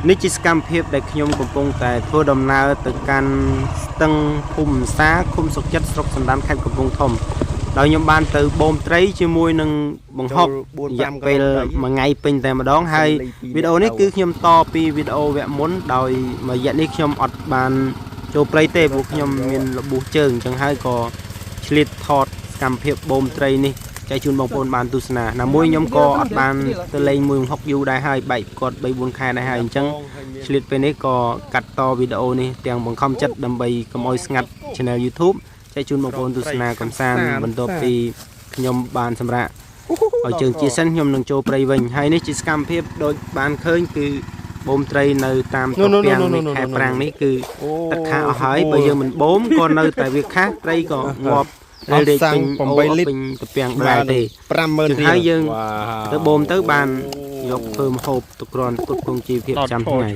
នេះជាសកម្មភាពដែលខ្ញុំកំពុងតែធ្វើដំណើរទៅកាន់ស្ទឹងភូមិសាឃុំសុខចិត្តស្រុកសណ្ដានខេត្តកំពង់ធំដោយខ្ញុំបានទៅបូមត្រីជាមួយនឹងបង្ហុករយៈពេលមួយថ្ងៃពេញតែម្ដងហើយវីដេអូនេះគឺខ្ញុំតពីវីដេអូវគ្គមុនដោយមួយរយៈនេះខ្ញុំអត់បានចូលព្រៃទេព្រោះខ្ញុំមានរបួសជើងអញ្ចឹងហើយក៏ឆ្លៀតថតសកម្មភាពបូមត្រីនេះចែកជូនបងប្អូនបានទស្សនាណាមួយខ្ញុំក៏អត់បានទៅលេងមួយបង្ហុកយូរដែរហើយបែកគាត់ 3-4 ខែដែរហើយអញ្ចឹងឆ្លៀតពេលនេះក៏កាត់តវីដេអូនេះទាំងបង្ខំចិត្តដើម្បីកុំឲ្យស្ងាត់ Channel YouTube ចែកជូនបងប្អូនទស្សនាកំសាន្តបន្ទាប់ពីខ្ញុំបានសម្រាប់ឲ្យជើងជាសិនខ្ញុំនឹងចូលព្រៃវិញហើយនេះជាសកម្មភាពដូចបានឃើញគឺបូមត្រីនៅតាមទំពាំងនេះខែប្រាំងនេះគឺទឹកខាអស់ហើយបើយើងមិនបូមក៏នៅតែវាខាត្រីក៏ងាប់រេពេញ8លីត្រទំពាំងដែរទេ 50000 ហើយយើងទៅបូមទៅបានយកធ្វើម្ហូបទៅគ្រាន់ផ្គត់ផ្គង់ជីវភាពចាំថ្ងៃ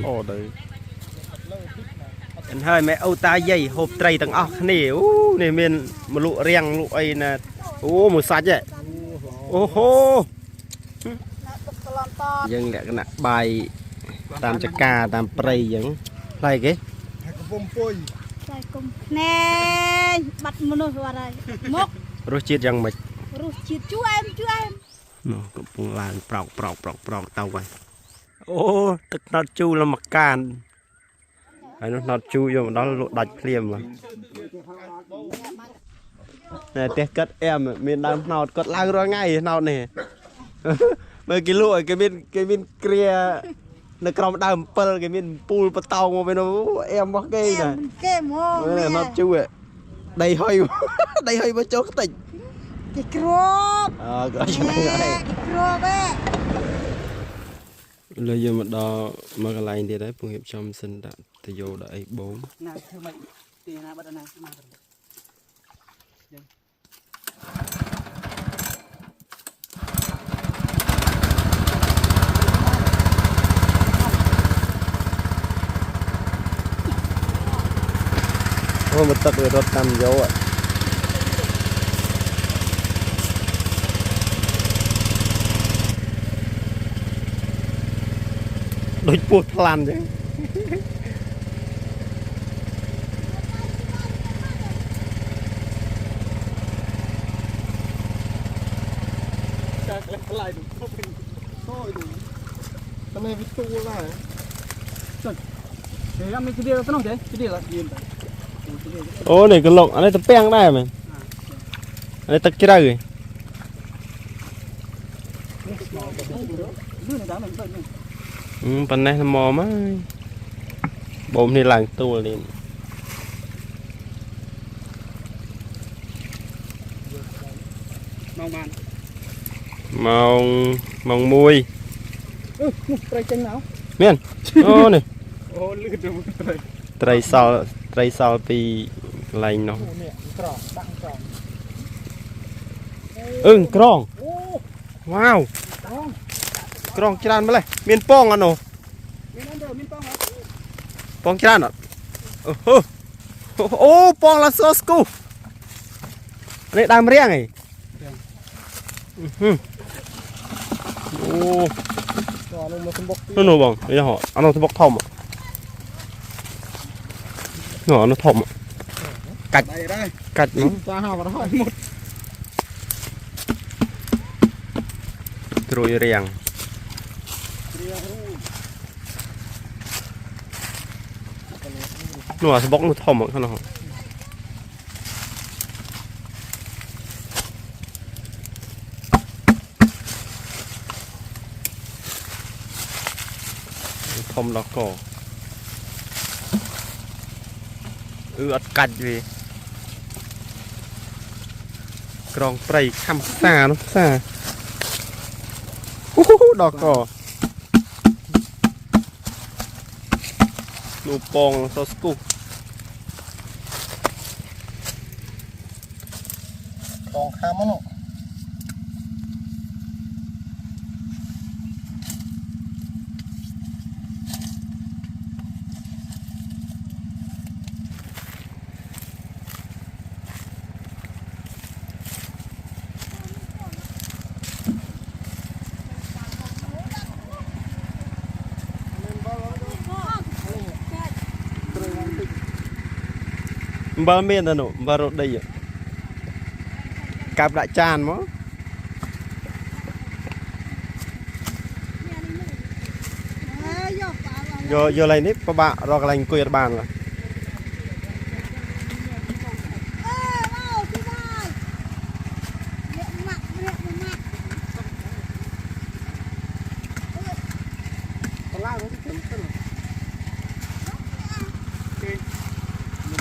អញ្ហើយម៉ែអូតាយាយហូបត្រីទាំងអស់គ្នាអូនេះមានមលក់រៀងលក់អីណាអូមួយសាច់ហ៎អូហូយើងលក្ខណៈបាយតាមចកាតាមព្រៃអញ្ចឹងផ្លែគេកំពុំពុយផ្លែគុំភ្នែងបាត់មនុស្សអត់ហើយមករសជាតិយ៉ាងម៉េចរសជាតិជូរអែមនោះកំពុងឡើងប្រោកទៅហើយអូទឹកណត់ជូរលំកានហើយនោះណត់ជូរយកមកដល់លក់ដាច់ភ្លាមតែផ្ទះកាត់អែមមានដើមថ្នោតគាត់ឡើងរាល់ថ្ងៃថ្នោតនេះមើលគេលក់គេមានគ្រានៅក្រោមដើម7គេមានពូលបតោងមកវិញអែមរបស់គេណាគេមកណត់ជូរដីហុយមកចូលខ្ទេចគេគ្របក៏ឆ្ងាញ់ហើយគ្របលើយើងមកដល់មកកន្លែងទៀតហើយពងរៀបចំសិនដាក់ទៅយកដាក់អីបូមណាធ្វើម៉េចទីណាបាត់ណាមកអូមកទឹកវារត់តាមយកដូចពោះថ្លាន់ចឹងចាក់ខ្លាយទៅទៅតែវាទូលដែរចុចគេមានជិះទៅនោះទេជិះទៅអូនេះកន្លុកអានេះទៅពាំងដែរមែនអានេះទឹកជ្រៅប៉ុណ្ណេះល្មមហើយបូមនេះឡើងទួលនេះម៉ោង1ត្រីចេញមកមានអូនេះអូលឺទៅត្រីសល់ពីកន្លែងនោះក្រងដាក់ក្រងវ៉ាវក្រងច្រើនម្លេះមានពងអត់នោះមានពងច្រើនអត់អូពងឡាសូស្គូនេះដើមរៀងហីអូនោះបងនេះហ៎អានោះសំបុកធំនោះអានោះធំកាច់នោះចាហៅក៏ហើយមុតត្រួយរៀងនោះអាសំបុកនោះធំហ្នឹងធំដល់កអត់កាច់វាក្រងព្រៃខំផ្សារនោះផ្សារដល់កនោះពងសស្គូពងខាំនោះ Bao miên rồi nụ, bao rốt đây cặp đại tràn mà vô lại nếp các bạn rồi lành quỳ bàn rồi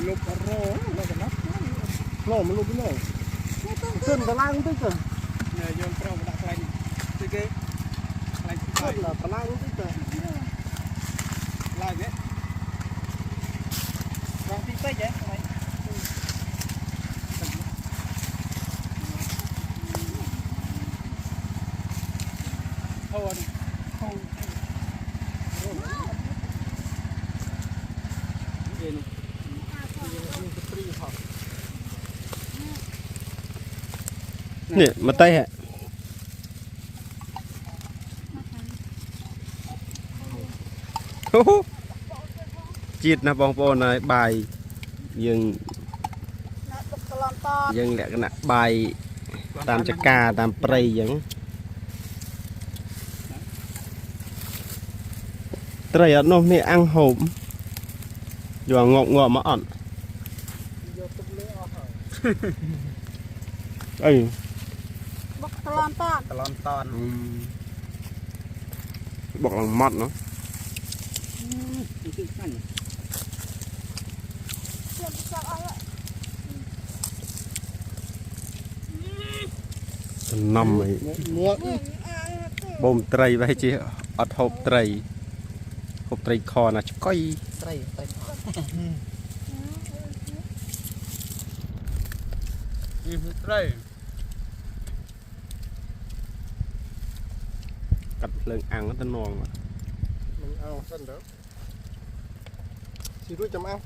lục rô nó cái nắp nổ mà lục cái nổ cơn tà lang tích rồi nè vô trong đặt lạnh cái cái lạnh cơn là tà lang tích rồi lại vậy vòng tích tích vậy thôi không nè mà tay hả chít nè bong bóng này bài dừng dừng lại cái nè bài tam chả cà tam prey dừng trời ơi nó nè ăn hổm vừa ngọt ngọt mà ẩn ấy bọc tòn tòn bọc lòng mọt nó năm ấy bom tray vậy chứ ọt hộp tray kho là coi tray cắt lưng ăn nó tên nòng mà mình ăn sân đó xí đuôi chấm ăn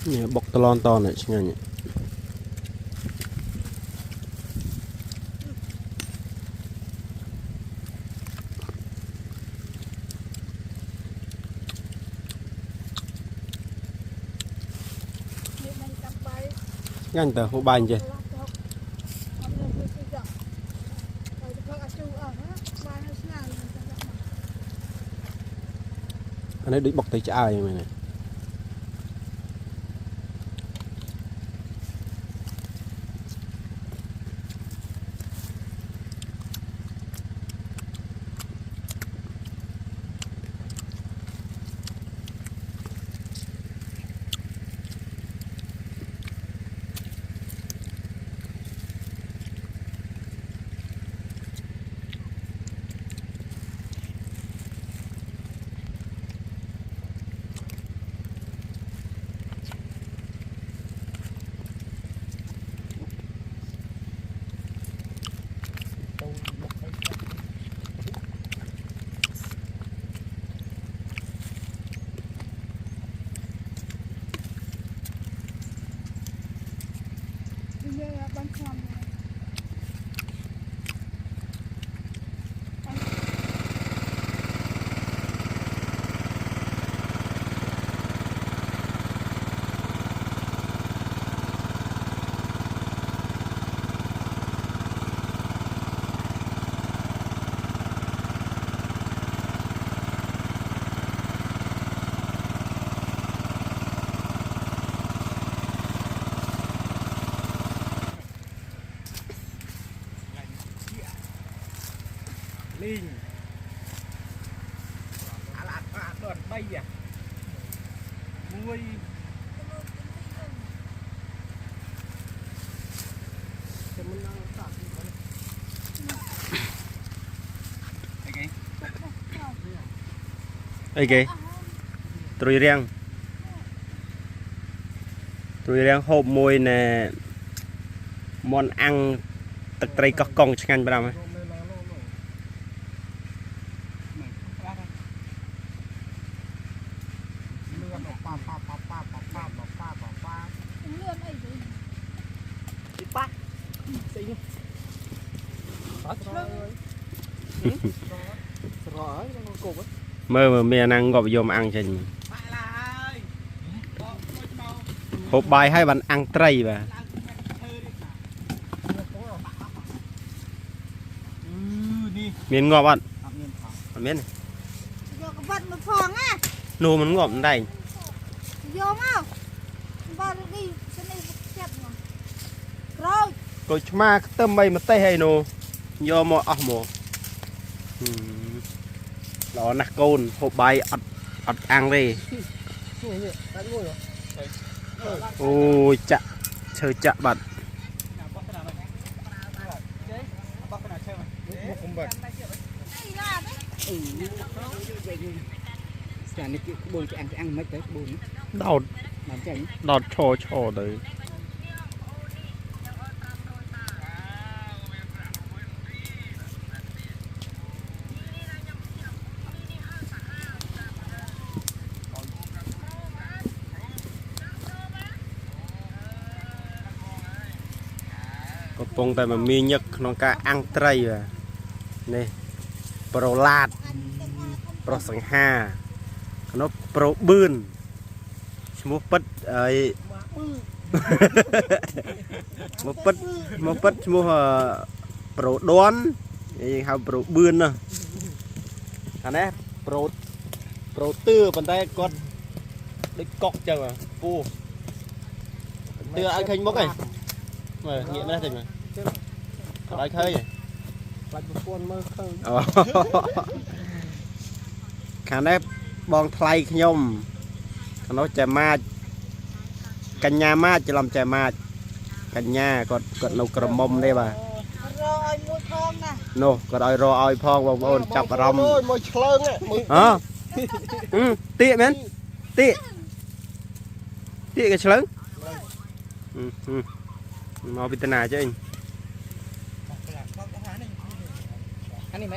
nè bọc talon to này chứ nhỉ nhanh tờ hô banh chứ anh ấy định bọc tay trái mày này Linh đợt bay à vui ấy kì tùy riêng hộp môi nè món ăn tật tây có con chẳng anh bao mơ mẹ năng gọi vô mà ăn cho mình hộp bài hay bạn ăn tray và miền ngọt bạn miền này vô cái vật một phòng á nô mình ngọt đây vô không vào đi cái này chết rồi rồi mà tâm bay mà tay hay nô vô mò mò đó nạc côn hộp bài ọt ăn đi ôi chạ chơi chạ bạn đọt đọt cho đấy có phong tại mà mi nhật nó cả ăn tray à này pro lạt pro sẵn hà nó pro bươn mua bít ấy mua bít mua pro đón hay pro bươn nè anh ấy pro tư bàn tay con đích cọc chờ mà pu tư anh khinh mốc này mà nghiệm ra thì mà lại khơi vậy khả năng bong thay nhom nó chạy ma cành nhà ma chỉ làm chạy ma cành nhà còn nấu cơm mông đây bà rồi mua thong nè nô còn đòi rồi phong bông ôn chập rong hả tịa men tịa cái lớn mau bị tên nào chứ anh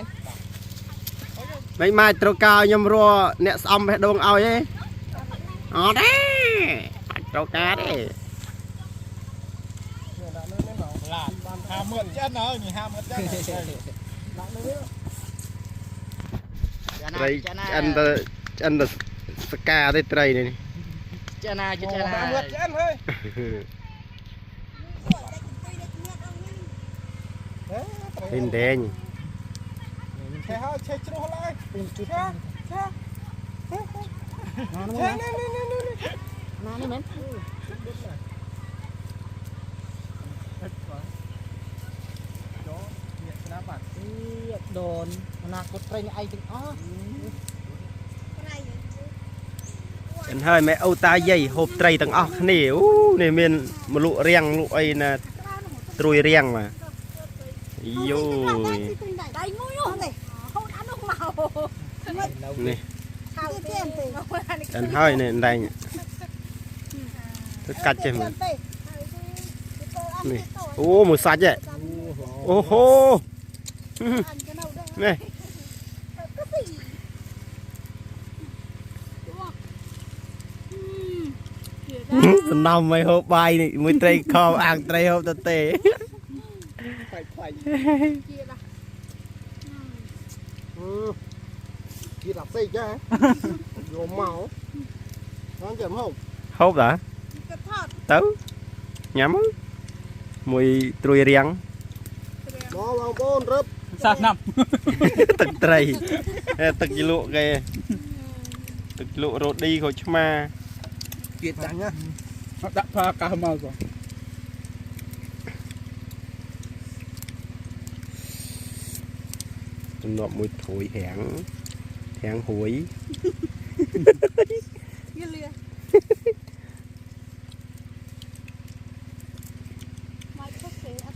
mấy mai trâu cao nhom rùa nè xong hết đông ao ấy đấy trâu cá đấy đây anh là ska đây tray này tên đen đồn là có trai ai từng anh hơi mẹ ô ta dây hộp tray tầng nè này miền một lụa riêng lụa ấy là trôi riêng mà Yôi. Nè. Anh hơi nè đây. Tôi cắt cho mình. Nè. Ô mùi sạch vậy. Ô hô. Nè. Năm mấy hộp bay này, mới tray kho ăn tray hộp tê tê. Chị đặt xe chứ hả? Vô màu. Nó chậm không? Hộp đã? Tớ. Nhắm. Mùi trùi riêng. Nó vào bốn rớp. Sao năm? Tực tray. Tực gì lụa kìa. Tực lụa rột đi khỏi chứ mà. Kiệt trắng nhá. Nó đã pha cả màu rồi. Nó mùi thối hẹn hối.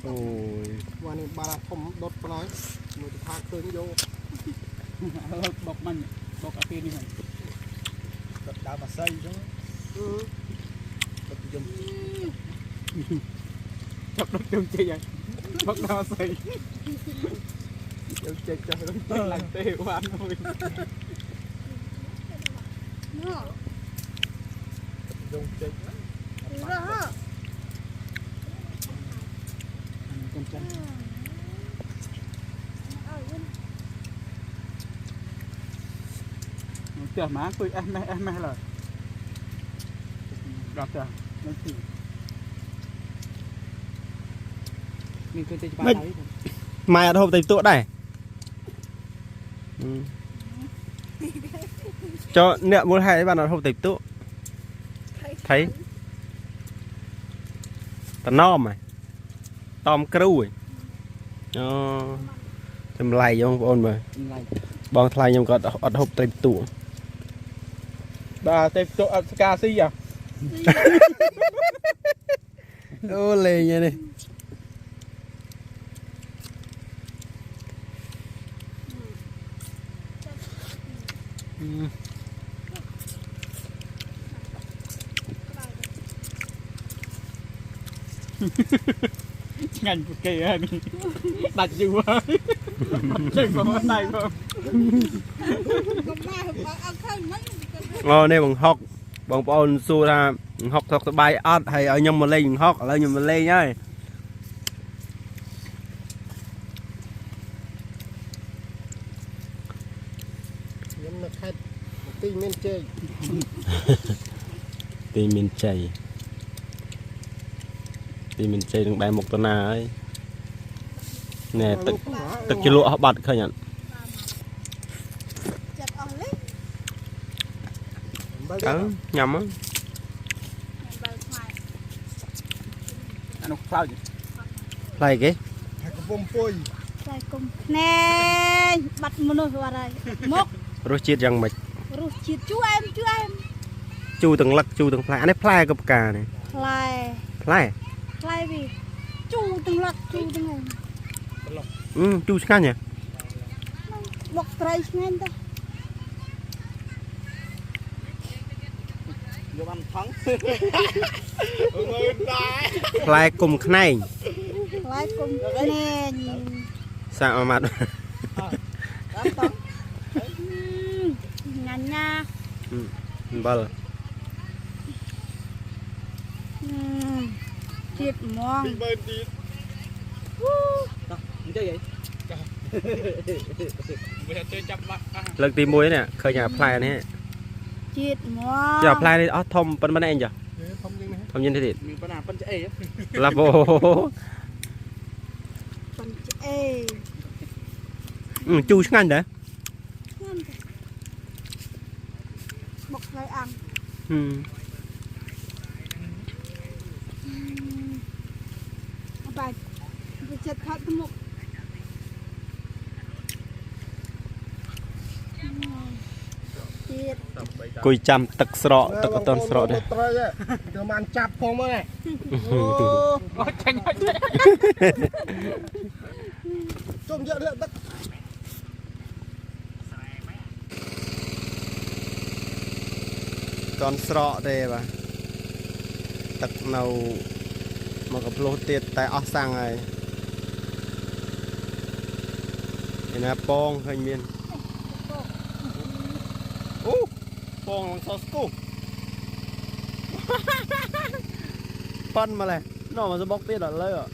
Ôi. Và này bà là không đốt bà nói. Mùi thả khơi vô. Bọc mình, bọc cà phê đi mình. Đập đá mà xây chứ. Đập dùng. Đập đốt chung chi vậy? Bọc đá mà xây. Yêu chết cho nó làm tê của anh thôi. Dùng chết. เดี๋ยวมาคุยแม่เลยรับเดี๋ยวนั่นสิมีคนจะไปไหน mai ở đâu tay tụa đây cho nè muốn hai bạn ở đâu tay tụa thấy tao nom mày tom kêu chầm lầy không ôn mà bong thay nhưng có ở đâu tay tụa bà tệp tụ ca si à ô lề như này ngành của kia đi đặt dư quá chơi con này không nè bằng học bằng bọn xua ra học thật bài art hay ở nhầm mà lên học ở nhầm mà lên nhá Tí miên chơi Tí mình chơi đừng bài một tuần nào ấy nè tức cái lụa họ bật khơi nhận cắn nhầm á anh sao vậy lại cái Sai cùng nè bắt một nồi vào đây mốc rồi chết răng mạch rồi chít chú em chu từng lắc chu từng phai anh ấy phai cặp cà này lại phai vì chú từng lắc chú từng ngày chu ngon nhỉ bọc trai ngang ta vô ăn thắng phai cùng cái này lại cùng nè sao mà mặt nha nha bờ chít mong chơi vậy bây giờ tôi chăm mắt lần tìm muối nè khơi nhà phai này chít mong giờ phai đi thông bên bên anh giờ thông nhân thế thì mình có nào phân chạy là vô phân ê chu ngon đấy bọc trai ăn bài chật thật một cùi chăm tật sọ tật con sọ đây Cho man chạp không ấy Trông dựa điện tất con sọ đây bà tật nào mà gặp lô tiệt tại ớt sang này thì là bong hình miên bong bằng sauce củ phân mà này nó mà sẽ bóc tiết ở lấy ạ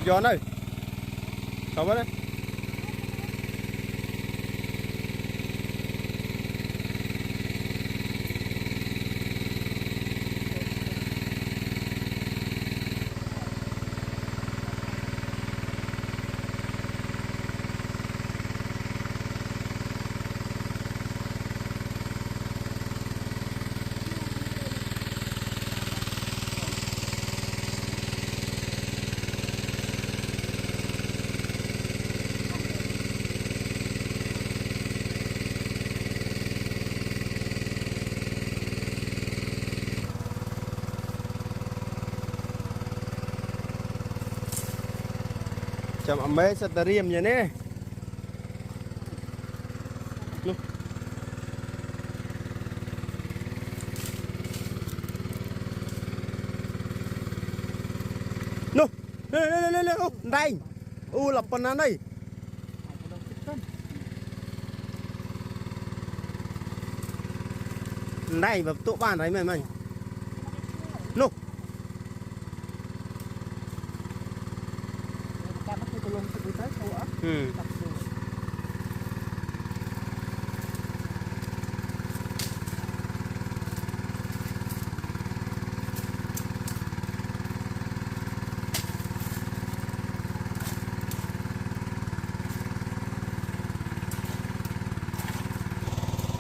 gió này không biết đấy chậm mấy sẽ ta riêng vậy nè nô nè đây lập phần nào đây này vào tụ bàn đấy mày នោះ តាមមកទៅលងទៅទៅអូអត់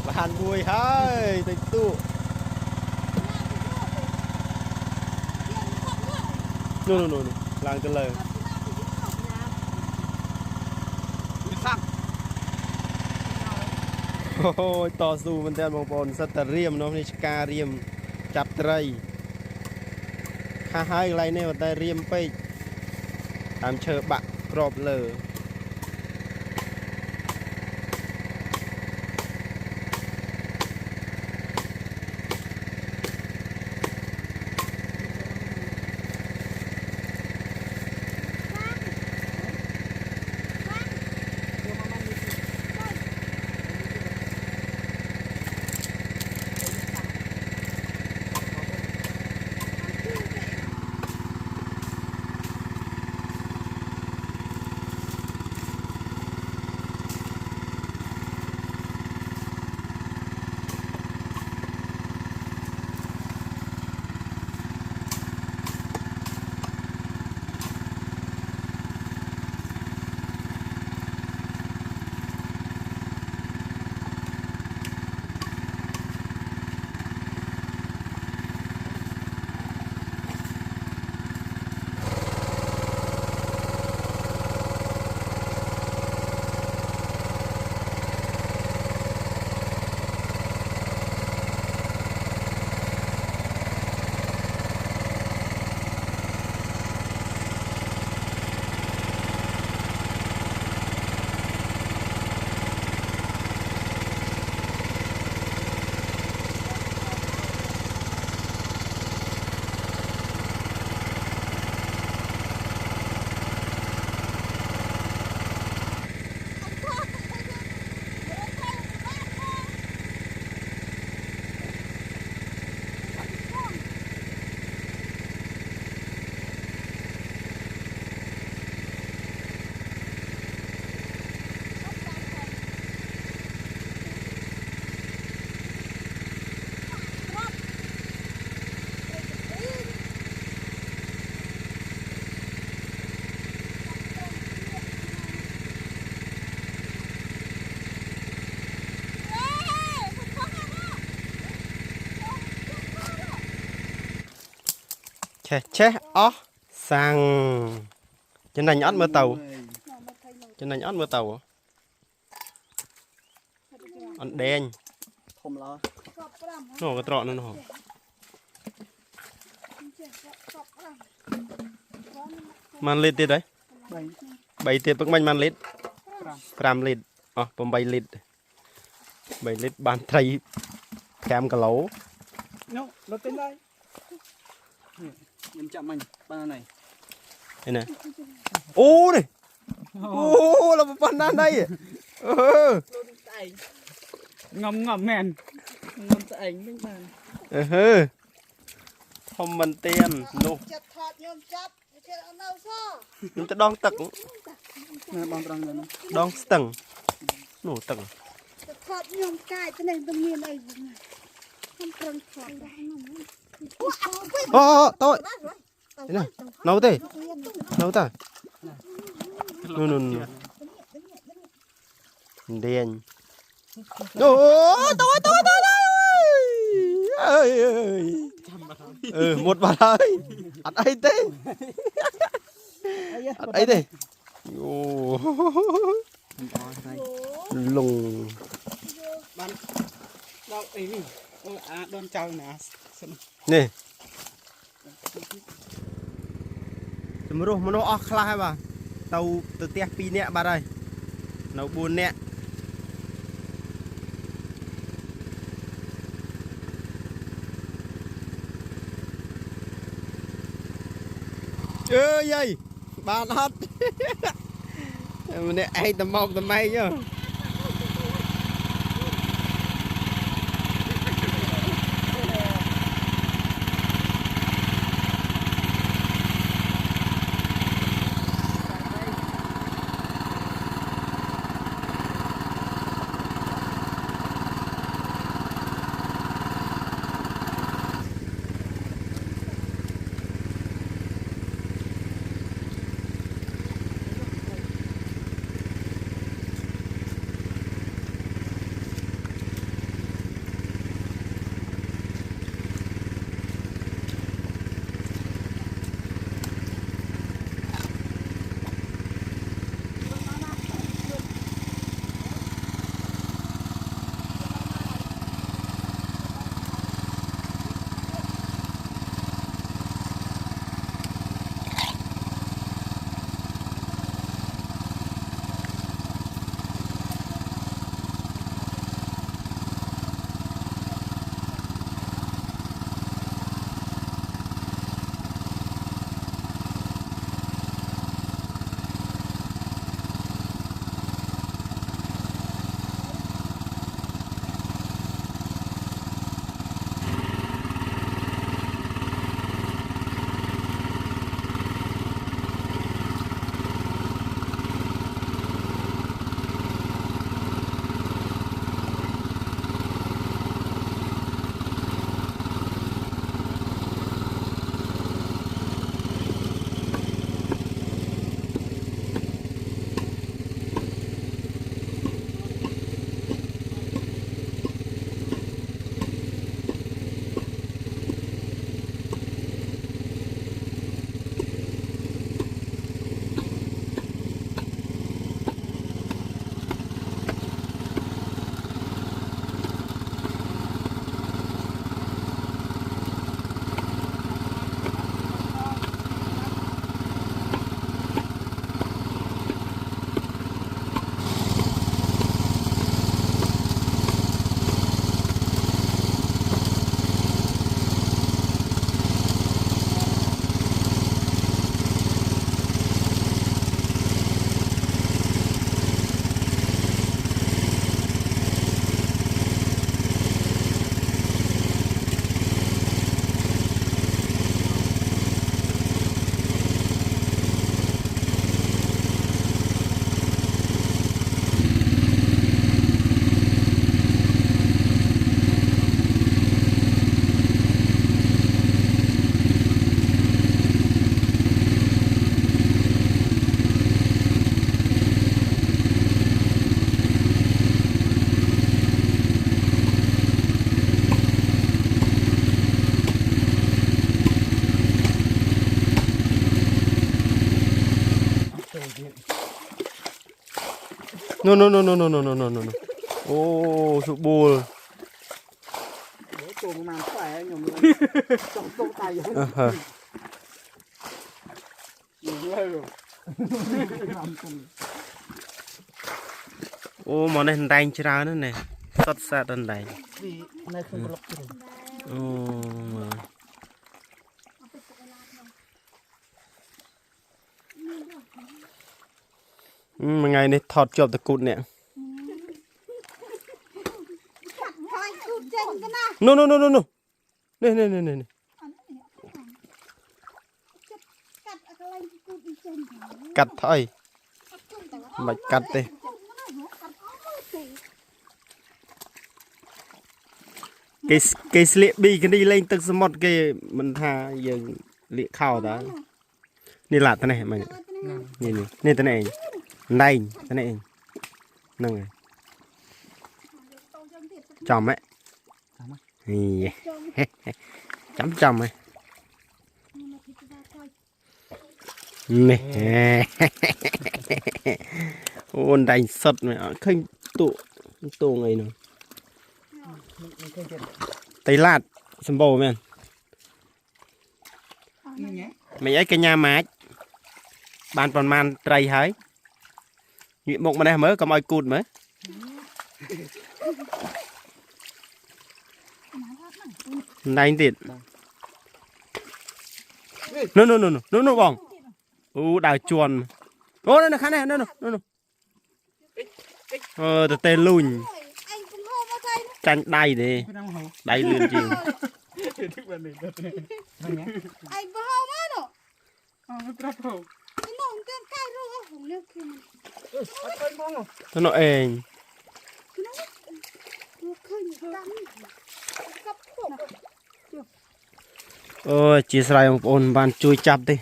បានមួយហើយតិចតួនោះឡើងទៅលើ សាក់ អូយតស៊ូមែនតើបងប្អូនសិតតែរៀមនោះនេះឆ្ការៀមចាប់ត្រីខាហើយកន្លែងនេះប៉ុន្តែរៀមពេកតាមឈើបាក់ក្របលើ Chết ó sang trên này nhót mưa tàu trên này nhót mưa tàu ăn đen ធំឡើយ nó cái trọ nó man lít đấy 3 7 tiền bức man lít 5 lít à 8 lít 7 lít bàn thay kem cả lấu នោះរត់ទៅឡើយខ្ញុំចាំមិញបានណៃ đây này ô này ô là một phần ăn đây ងំមែនងំស្អែកវិញបាន không mình tiền nụ ចិត្តថតខ្ញុំចាប់គេអត់នៅសោះ chúng ta đong tận នៅបងត្រង់ហ្នឹង đong tầng nổ tầng ចិត្តថតខ្ញុំកាយទៅនេះមិនមានអីវិញខ្ញុំប្រឹងថតដែរ ô tôi thế này nấu thế nấu ta nụ nụ nụ đen ô tôi ơi ơi một bà ơi ăn ấy thế ăn ấy thế ô lùng បានដល់អីនេះអូអាដនចៅណាសិន nè tụi rùa mà nó óc khai bà tàu từ tia pi nè bà đây nấu buồn nè ơi ơi bà hết nè ai tầm một tầm mấy nhá นู่นนู่นนู่นนู่นนู่นนู่นนู่นโอ้สุบูล ตัวมันแฝงอยู่เลยตรงตายอยู่อยู่เลยโอ้หมอนี่แดงชรานั่นเนี่ยสดสะดันแดง vì này không có lọc rồi โอ้มันไงเนี่ยถอดจอบตะกุดเนี่ย Hai cụt chân cái nào. นู่นนู่นนู่นนู่นนี่นี่นี่นี่ Cắt ở cái lanh cụt chân. กัดถอยไม่กัดเลยเกสเลียบีกันดีเล่นตึกสมดเกมันทายังเลี้ยข้าวตานี่หลาดท่านไหนมันนี่นี่นี่ท่านไหนเองได้ท่านไหนเองนั่งไงจอมไหมนี่จำจำไหมนี่โอ้ได้สดไหมขึ้นตัวไงเนาะไตลาดสมบูรณ์ไหม mày ấy cái nhà mát bàn còn man trầy hái nhị một mà đây mới có mọi cụt mới này tiền nó bỏng đào chuồn ô đây là khán này nó từ tên lùn Anh cũng hô vào đây. tranh đầy đi đầy liền chị Anh có hô vào đâu. nó trap hồ Cái nồng cái cây rồi không liêu kia. nó ền Nó khơi tắm. Cắp khổ. ôi chị sai ông ôn bàn chui chắp đi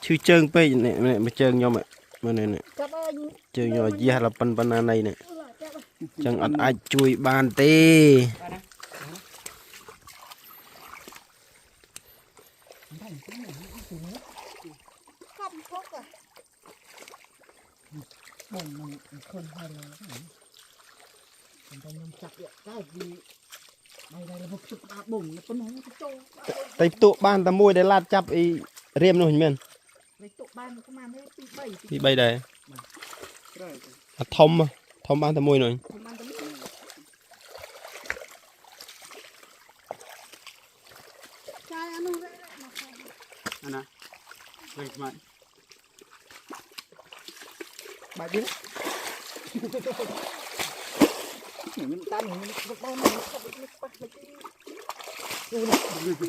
chui chân pe này mà chân nhau mà này Cắp ơi. chân nhau gì là pan này này chân ăn ai chui bàn tê Cắp khổ à. bồn mình không hay là chúng ta nhâm chặt vậy cái gì đây là một chục đá bồn nó có nói cái trâu แต่ตัวบ้านตะมวยได้ลาดจับไอ้เรียมนู่นเห็นไหม lấy tụ ban nó có mang đấy tí bảy ที่ใบใด rồi ทอมบ้านตะมวยหน่อย không mang đấy Trai ăn uống vậy mà không. anh à vậy mà bài biết mình tan mình nó bao mình không biết bắt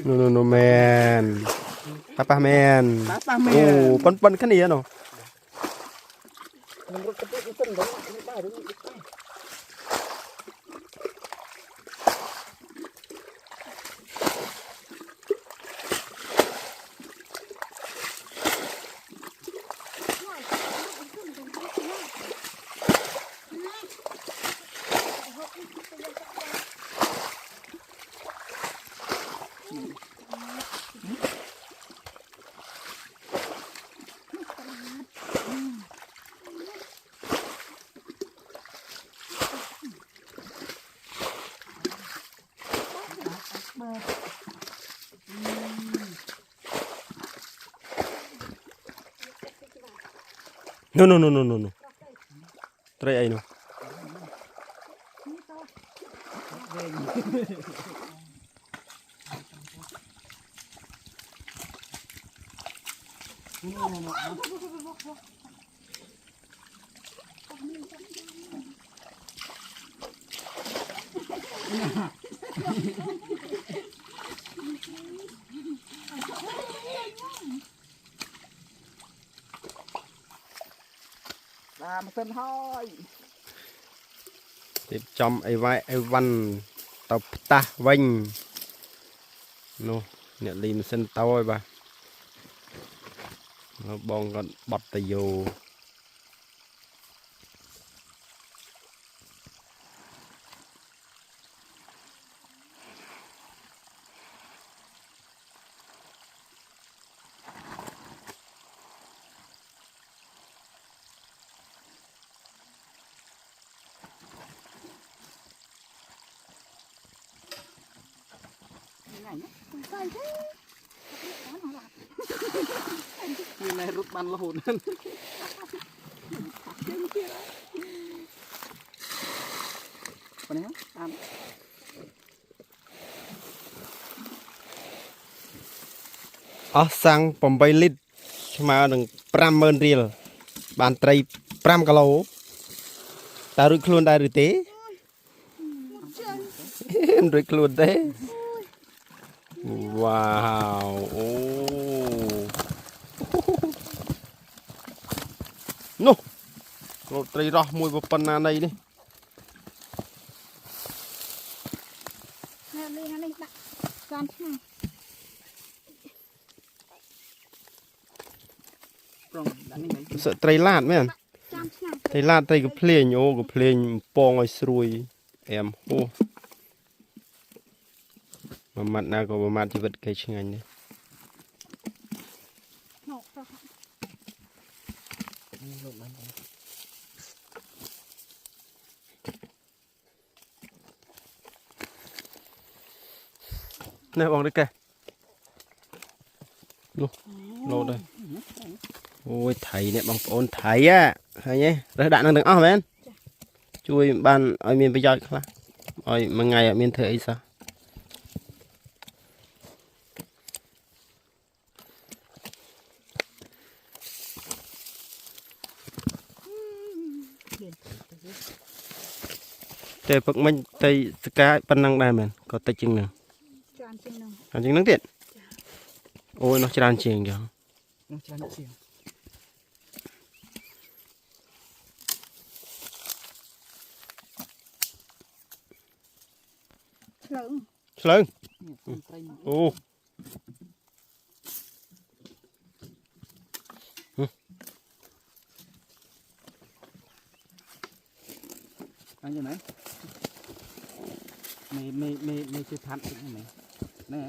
lấy no man ป้าแมน ba โอ้ mẹ ปนแค่นี้เนาะ mình có cái sân đó lại bài đó โนไตรไอ้เนาะ là một sân thôi ติดจอมไอ้ไว้ไอ้วันตบตาวิ่งโนเนี่ยลีมเส้นเต้าไอ้บ้าแล้วบองก็บัดตะโย ngày nhé Sai thế. như này rút bàn là hồn còn ăn អស់សាំង8លីត្រស្មើនឹង 50000 រៀលបានត្រី 5 គីឡូតើរួចខ្លួនដែរឬទេ មិនរួចខ្លួនទេ វ៉ាវអូនោះលោកត្រីរស់មួយប៉ុណ្ណាណីនេះ Nè đi nó đi đặt con này. ប្រងដាក់នេះ សឹកត្រីឡាតមែន Con này. ត្រីឡាតត្រីក៏ភ្លេងអូក៏ភ្លេងពងឲ្យស្រួយអែមហូមួយម៉ាត់ណាក៏មួយម៉ាត់ជីវិតគេឆ្ងាញ់ដែរ Nọ rồi. នេះបងនេះកែនោះលោតហើយអូយថៃនេះបងប្អូនថៃហ่ะឃើញទេរើសដាក់នឹងទាំងអស់មែនជួយបានឲ្យមានប្រយោជន៍ខ្លះឲ្យមួយថ្ងៃអត់មានធ្វើអីសោះ តែពឹកមិញទៅស្កាប៉ុណ្ណឹងដែរមែនក៏តិចជាងហ្នឹង Tràn trên nồng. អញ្ចឹងហ្នឹងទៀតអូយនោះច្រើនជាងចឹង nó cho nó chiều Lớn. ឆ្លើង tay អូ anh như này mày chưa thắt được mày nè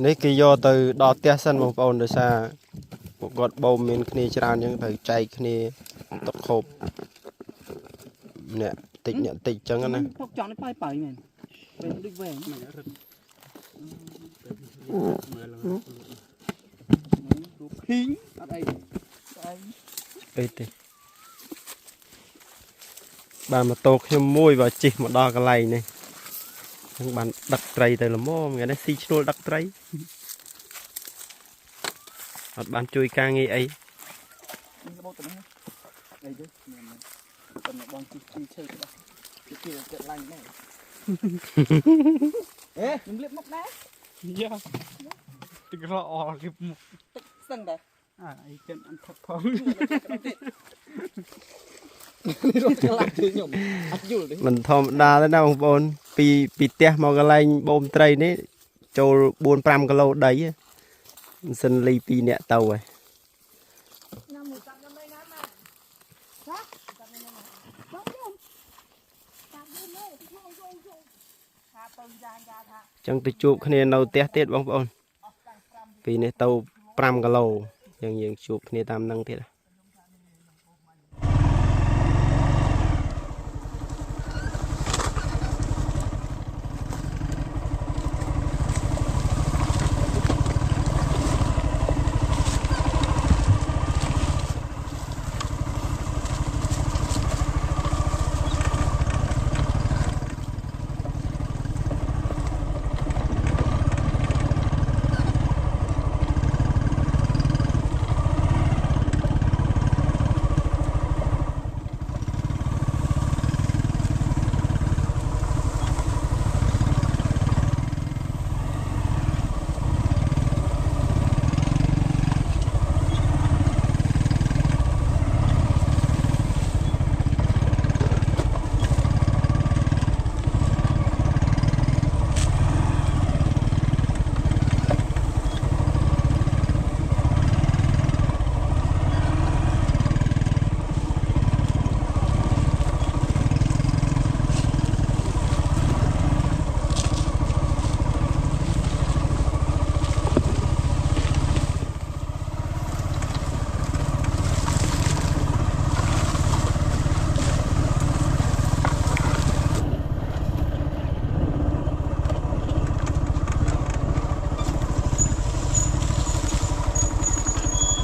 នេះគេយកទៅដល់ផ្ទះសិនបងប្អូនដោយសារពួកគាត់បោមមានគ្នាច្រើនអញ្ចឹងត្រូវចែកគ្នាទឹកខូបអ្នកតិចអ្នកតិចអញ្ចឹងណា phốc chọn nó bay mày về đi về mày đã rực khí ở đây đây អីទេបានម៉ូតូខ្ញុំមួយបើជិះមកដល់កន្លែងនេះហ្នឹងបានដឹកត្រីទៅល្មមថ្ងៃនេះស៊ីឈ្នួលដឹកត្រីអត់បានជួយការងារអី cái bốt này đây chứ còn nó bong chi chơi cái đó cái kia là chuyện lành này ê đừng liếc móc đá dạ tức là o cái sưng đây à ai chân ăn thật phong rồi cái lạnh thì nhổm ăn dùi đấy មិនធម្មតាទេណាបងប្អូនពីផ្ទះមកកន្លែងបូមត្រីនេះចូល 4-5 គីឡូដីមិនសិនលី2នាក់ទៅហើយ Năm mười trăm năm mươi ngàn mà. Hả? Trăm năm mươi ngàn. Bớt không? Trăm năm mươi không. Tha từng gian ra tha. ចឹងទៅជួបគ្នានៅផ្ទះទៀតបងប្អូនពីនេះទៅ 5 គីឡូយើងជួបគ្នាតាមនឹងទៀត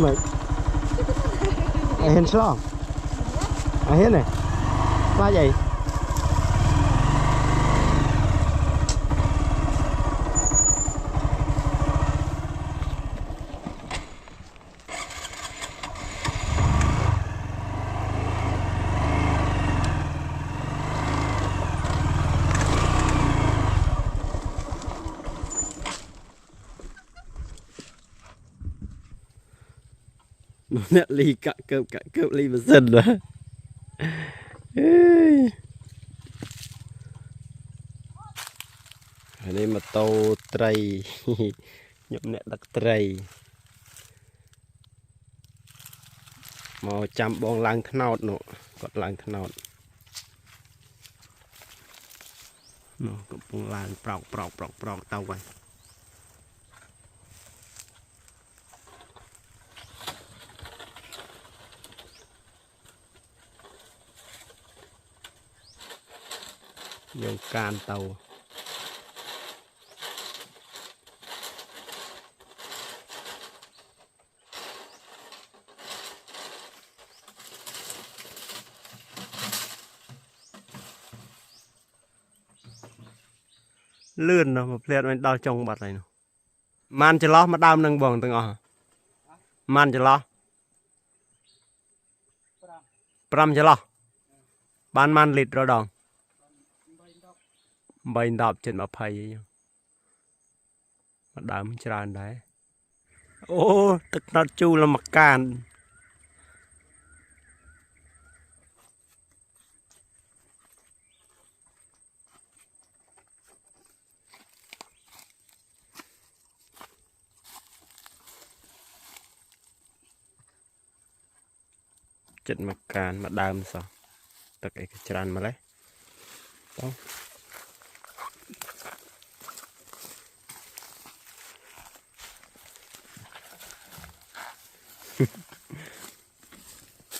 Mày ai hên sao ai hên này qua vậy nè ly cả cơm ly mà dần rồi ở đây mà tàu tray nhộm nè đặc tray màu chăm bong lang thân nọt nọ còn lang thân nọt nó cũng bong lang prọc tàu vậy dùng can tàu lươn nó một liệt mình đào trồng bật này nó man cho lo mà đào nâng bồng từng ngõ man cho lo pram cho lo ban man lịt rồi đòn bay đạp trên mà phay mà đám tràn đấy ô tức nó chu là mặc can trên mặc can mà đám sao tất cái tràn mà lấy đó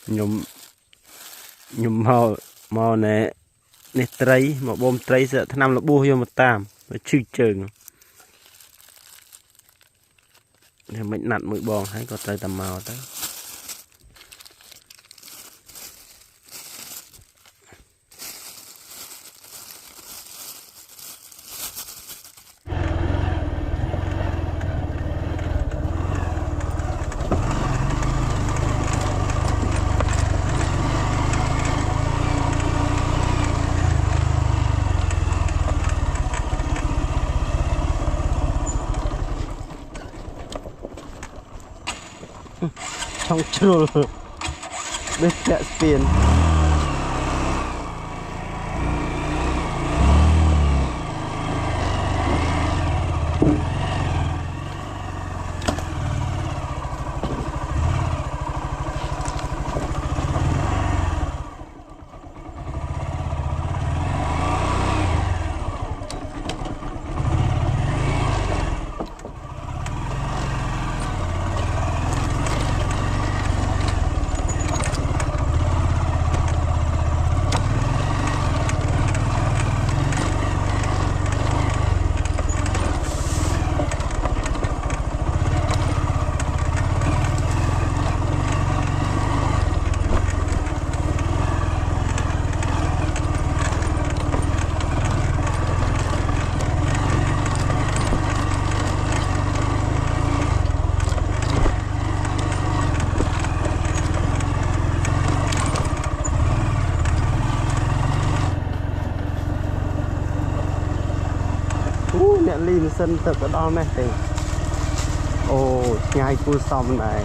nhum màu này nè tray mà bom tray sợ tháng năm là bua vô một tam nó chư chừng thì mình nặn mũi bòn hay có tray tầm màu tới trong chul biết lẹ tiền nè lim sân tự có đo mẹ tình ồ ngay cu xong này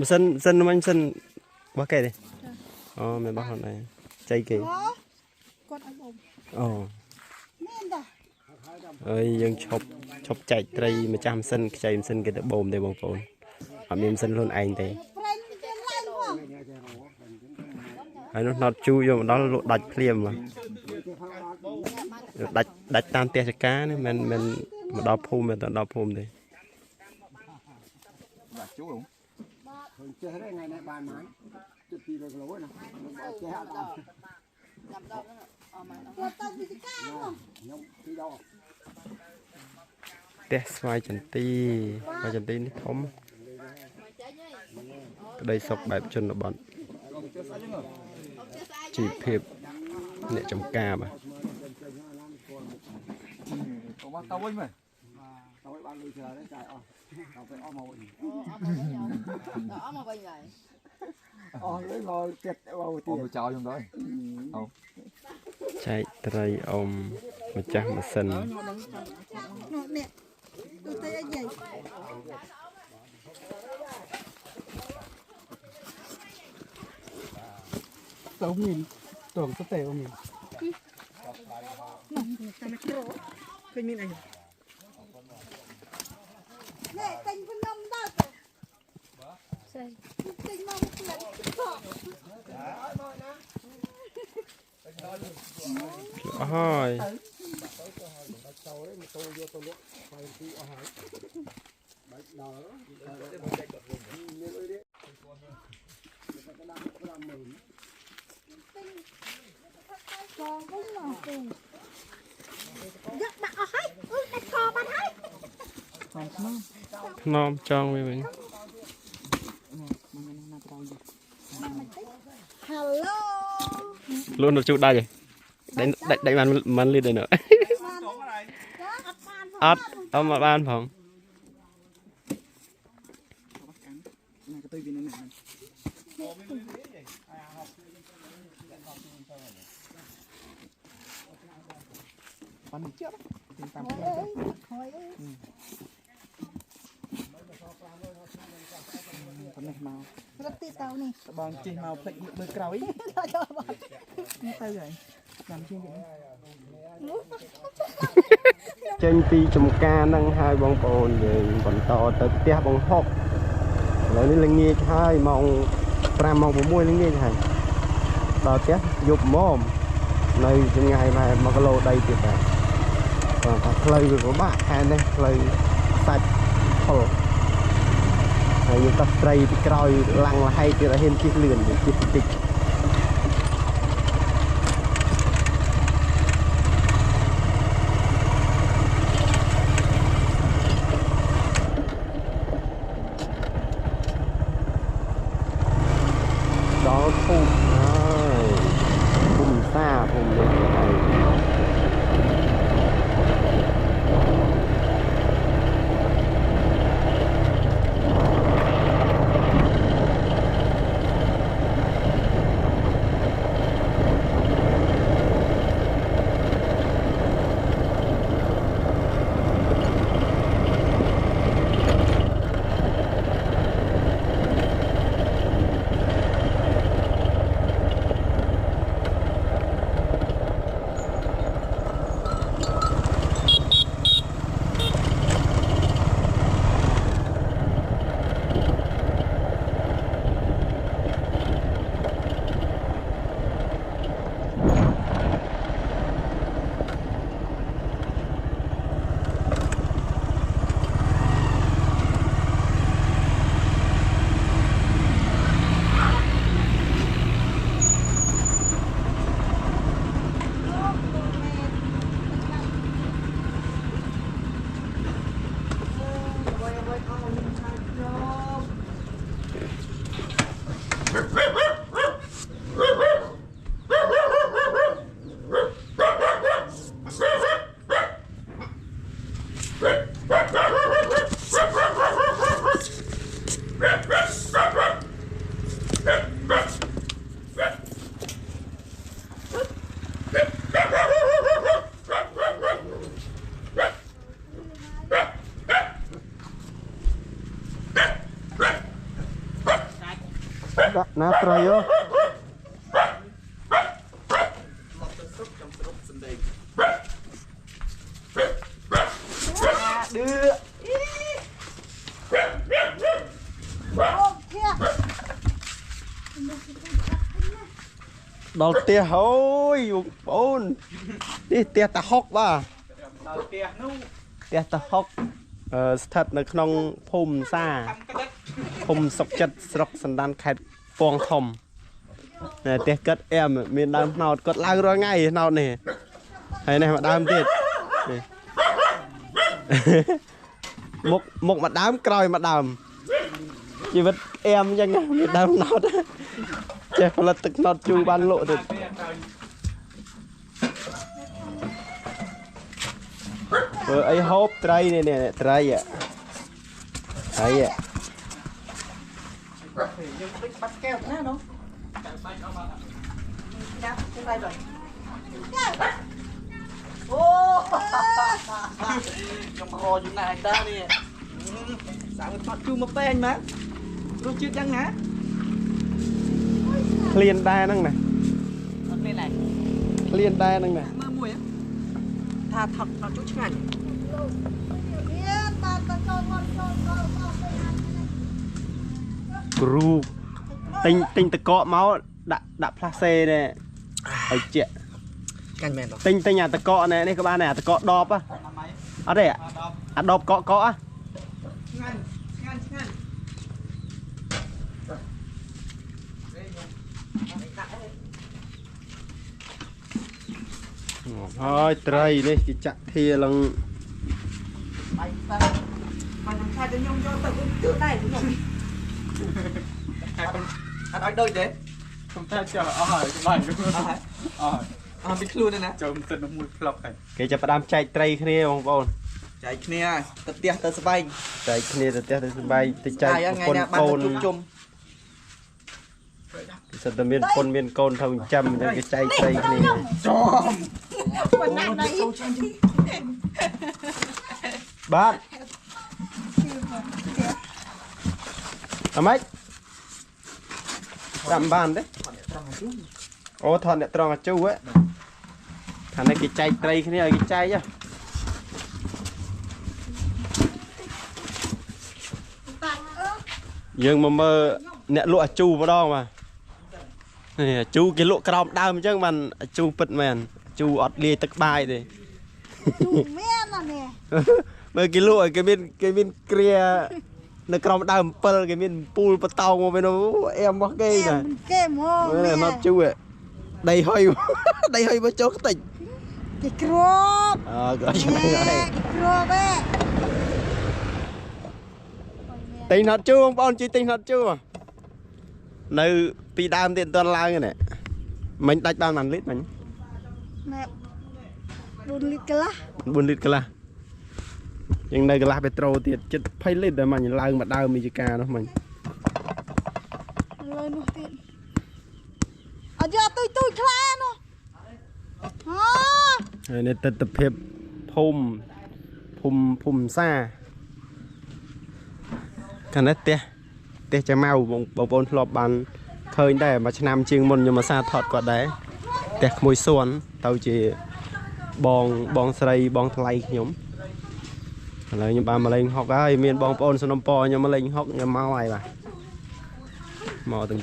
sân anh sân bác kệ đi mẹ bác hôm nay chay kì con ăn bông ồ nên ta ហើយយើងឈប់ចែកត្រីម្ចាស់ម៉ាស៊ីនខ្ចីម៉ាស៊ីនគេទៅបូមទេបងប្អូនអត់មានម៉ាស៊ីនខ្លួនឯងទេហើយនោះណត់ជូយកមកដល់លក់ដាច់ភ្លាមដាច់តាមផ្ទះចកានេះមិនមកដល់ភូមិមិនដល់ភូមិទេ បាទជួងចេះទេថ្ងៃនេះបានមកជិត200គីឡូណាចេះអត់ដល់ចាំដល់ហ្នឹងអស់មកគាត់ទៅវិទ្យាខ្ញុំពីដល់ ផ្ទះស្វាយចន្ទីនេះធំក្តីសុខបែបជនបទជីវភាពអ្នកចំការបាទ បាទទៅវិញមើលទៅបានលុយច្រើនទេចាយអស់ដល់ទៅអស់មកវិញអស់មកវិញហើយអស់លុយមកទៀតមកទៀតចោលខ្ញុំទៅ ចែកត្រីអមម្ចាស់ម៉ាស៊ីន នេះដូចតែអីយាយ ទៅមានទៅទៅតែមាន តែមកគ្រូ ឃើញមានអី នេះទិញខ្ញុំដល់ស្អីទិញមកផ្លែខក អស់ហើយ còn cũng là tiền giấc đặt ở hết đặt kho bán hết ថ្នមចង់វាវិញ hello លួនទៅជួដាច់ដាច់បានមិនលីដែរណ៎ អត់អត់មកបានផង បានជិះតាម thôi ប៉ុណ្ណេះមក rất tiếc tao nè បងជិះមកផ្លេចមើលក្រោយ cho bọn ទៅហើយចាំជិះវិញ ចេញពីចំការហ្នឹងហើយបងប្អូនយើងបន្តទៅផ្ទះបងហុកឥឡូវនេះល្ងាចហើយម៉ោង 5 ម៉ោង 6 ល្ងាចហើយដល់ផ្ទះយប់ម៉មនៅចម្ងាយប្រហែល 1 គីឡូដីទៀតដែរគាត់ថាផ្លូវវាពិបាកខែនេះផ្លូវសាច់ខុលហើយយើងទៅត្រីពីក្រោយឡាំងលហែកទៀតឲ្យហ៊ានជិះលឿនជិះតិច ដល់ភូមិហើយភូមិសាភូមិនេះហើយ ណាត្រៃយោ សន្តិ ដល់ផ្ទះអូយបងប្អូននេះផ្ទះតាហុកបាទ ដល់ផ្ទះនោះ ផ្ទះតាហុកស្ថិតនៅក្នុងភូមិសាភូមិសុកចិត្តស្រុកសណ្ដានខេត្តពងធំតែផ្ទះកាត់អែមមានដើមថ្នោតគាត់ឡើងរាល់ថ្ងៃថ្នោតនេះហើយនេះមកដើមទៀតមុខមកដើមក្រោយមកដើមជីវិតអែមអញ្ចឹងមានដើមថ្នោតចេះផលិតទឹកថ្នោតជូរបានលក់ទៀតធ្វើអីហូបត្រីនេះត្រីត្រី យើងដូចបាត់កែវណានោះចាប់ទៅដៃrồiអូខ្ញុំរយូរណាស់ដែរនេះសាំងថតជូរមកពេញមករសជាតិយ៉ាងណា ឃ្លានដែរហ្នឹងណា អត់មានដែរ ឃ្លានដែរហ្នឹងណា មើលមួយថាថតជូរឆ្ងាញ់ គ្រូទិញតកកមកដាក់ផ្លាសេនេះឲ្យជាក់ កាញ់មែនបង ទិញអាតកកនេះក៏បានដែរអាតកកដបអត់ទេអាដបកកហ៎ ឆ្ងាញ់ឆ្ងាញ់ ហើយត្រីនេះគេចាក់ធាឡើង បាយតែមិនថាទៅខ្ញុំយកទៅជឿដែរខ្ញុំ អត់ឲ្យដូចទេ ខ្ញុំតែចោះអស់ហើយបាញ់អស់ហើយអស់ អត់ពីខ្លួនទេណា ចូលទឹកនោះមួយផ្លុកហើយ គេចាប់ផ្ដើមចែកត្រីគ្នាបងប្អូន ចែកគ្នាទៅផ្ទះទៅស្បែក ចែកគ្នាទៅផ្ទះទៅសបាយទៅចែក ថ្ងៃ កូន ណាបាន កូ ទៅ ន ជួបជុំ សិតតែមានពុនមានកូនធ្វើចិញ្ចឹមអញ្ចឹងគេចែកត្រីគ្នា ប៉ុណ្ណាណៃ បាទអម៉េចតាមបានទេអូថតអ្នកត្រង់អាជូហ៎ខាងនេះគេចែកត្រីគ្នាឲ្យគេចែកហ៎យើងមកមើលអ្នកលក់អាជូម្ដងបាទនេះអាជូគេលក់ក្រោមដើមអញ្ចឹងបានអាជូពិតមែនអាជូអត់លាយទឹកបាយទេ មានណានេះ មើលគេលក់ឲ្យគេមានគ្រានៅក្រោមដើម7គេមានពូលបតោងមកវិញនោះអែមរបស់គេណា គេមក មើលមកជូដីហុយ ដីហុយមកចូលខ្ទេច គេគ្រប អើក៏ឆ្ងាញ់ហើយ គ្របឯង ទិញហត់ជូបងប្អូនជួយទិញហត់ជូនៅពីដើមទៀតមិនទាន់ឡើងទេនេះមិញដាច់បានប៉ុន្មានលីត្រមិញ ណែ4លីត្រកន្លះ 4លីត្រកន្លះយើងនៅកន្លះពេត្រូទៀតជិត20លីត្រតែមិញឡើងមកដើមមីចកានោះមិញ លើនោះទៀតអត់យកទុយខ្លែនោះអូ ហើយនេះទិដ្ឋភាពភូមិសាខាងនេះផ្ទះចាម៉ៅបងប្អូនធ្លាប់បានឃើញដែរមួយឆ្នាំជាងមុនខ្ញុំមកសាថតគាត់ដែរផ្ទះក្មួយសួនទៅជាបងស្រីបងថ្លៃខ្ញុំឥឡូវខ្ញុំបានមកលេងហុកហើយមានបងប្អូនសនំពខ្ញុំមកលេងហុកខ្ញុំមកហើយបាទមកទាំង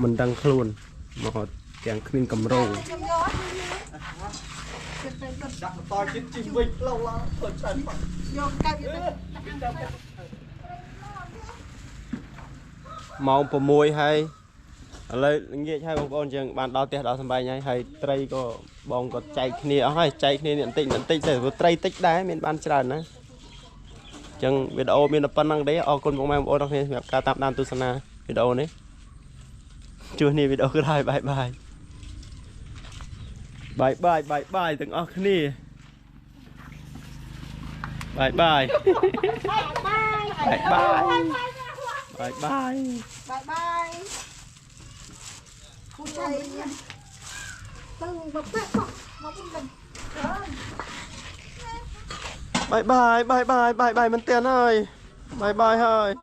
មិនដឹងខ្លួនមកទាំងគ្មានកម្រង ដាក់បន្តជិះជិះវិញឡូវឡើងធ្វើច្រើនបាត់ យកកាច់ទៅ ម៉ោង6ហើយឥឡូវងាកហើយបងប្អូនយើងបានដល់ផ្ទះដល់សំបែងហើយត្រីក៏បងក៏ចែកគ្នាអស់ហើយចែកគ្នាបន្តិចទៅត្រីតិចដែរមានបានច្រើនណាអញ្ចឹងវីដេអូមានតែប៉ុណ្្នឹងទេអរគុណបងប្អូនទាំងគ្នាសម្រាប់ការតាមដានទស្សនាវីដេអូនេះជួបគ្នាវីដេអូក្រោយបាយទាំងអស់គ្នាបាយបាយគូចៃទៅមកពេកមកវិញទៅ បាយមិនទៀនហើយបាយហើយ